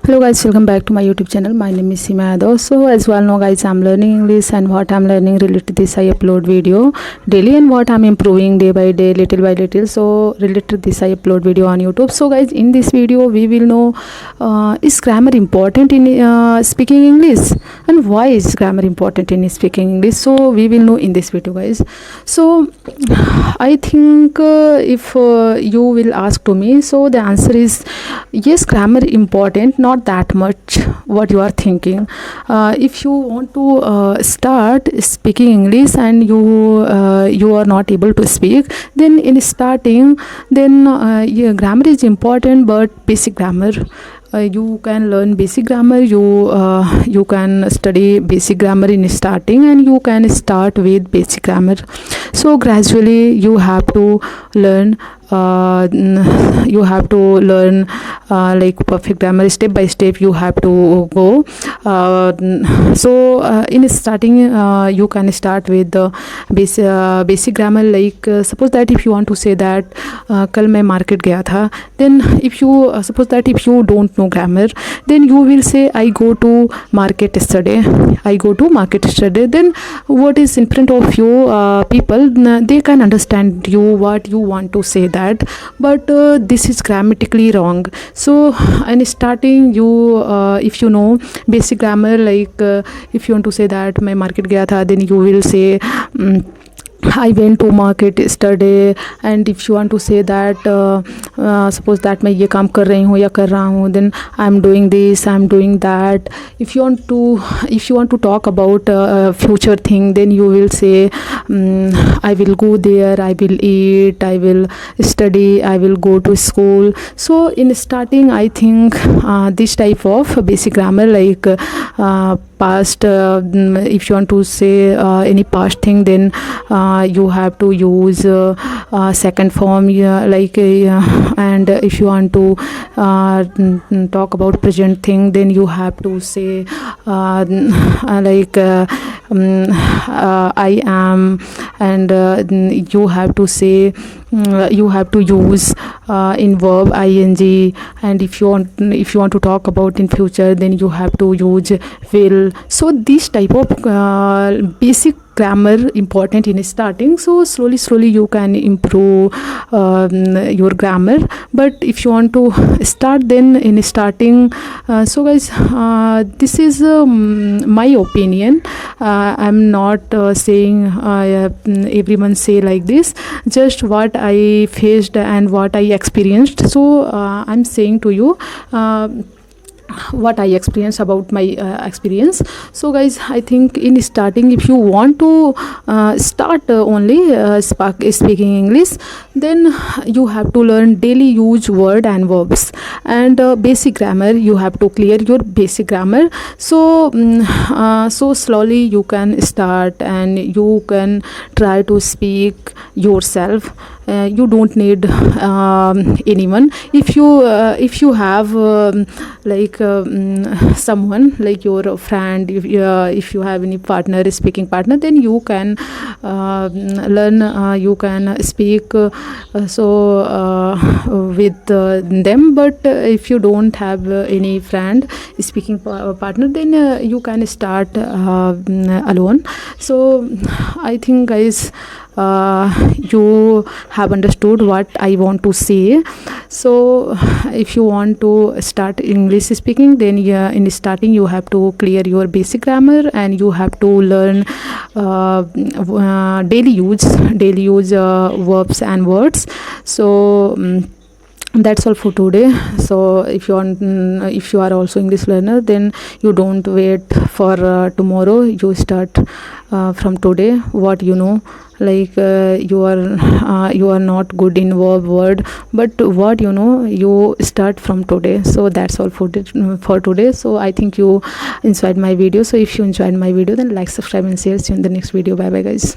Hello guys, welcome back to my YouTube channel. My name is Seema Yadav. So as you all know guys, I'm learning English, and what I'm learning related to this I upload video daily, and what I'm improving day by day, little by little. So related to this I upload video on YouTube. So guys, in this video we will know is grammar important in speaking English, and why is grammar important in speaking English. So we will know in this video guys. So I think if you will ask to me, so the answer is yes, grammar important, not that much what you are thinking. If you want to start speaking English and you are not able to speak, then in starting, then yeah, grammar is important, but basic grammar. You can learn basic grammar, you can study basic grammar in starting, and you can start with basic grammar. So gradually you have to learn like perfect grammar. Step by step you have to go. In starting you can start with the basic grammar. Like suppose that if you want to say that kal main market gaya tha, then if you suppose that if you don't know grammar, then you will say I go to market yesterday. Then what is in front of you, people, they can understand you what you want to say that, but this is grammatically wrong. So in starting, you if you know basic grammar, like if you want to say that मैं market गया था, then you will say I went to market yesterday. And if you want to say that suppose that मैं ये काम कर रही हूँ या कर रहा हूँ, then I'm doing this, I'm doing that. If you want to talk about future thing, then you will say I will go there, I will eat, I will study, I will go to school. So in starting, I think this type of basic grammar, like past, if you want to say any past thing, then you have to use second form, like and if you want to talk about present thing, then you have to say like I am, and you have to say you have to use in verb ing. And if you want to talk about in future, then you have to use will. So this type of basic grammar important in starting. So slowly you can improve your grammar. But if you want to start, then in starting, so guys, this is my opinion. I'm not saying everyone say like this, just what I faced and what I experienced. So I'm saying to you what I experienced about my experience. So guys, I think in starting, if you want to start only speaking English, then you have to learn daily use word and verbs, and basic grammar. You have to clear your basic grammar. So so slowly you can start, and you can try to speak yourself. You don't need anyone. If you have like someone like your friend, if you have any partner, speaking partner, then you can learn, you can speak with them. But if you don't have any friend, speaking partner, then you can start alone. So I think guys, you have understood what I want to say. So if you want to start English speaking, then in starting you have to clear your basic grammar, and you have to learn daily use verbs and words. So that's all for today. So if you are also English learner, then you don't wait for tomorrow. You start from today. What you know, like you are not good in word, but what you know, you start from today. So that's all for today. So I think you enjoyed my video. So if you enjoyed my video, then like, subscribe and share. See you in the next video. Bye bye guys.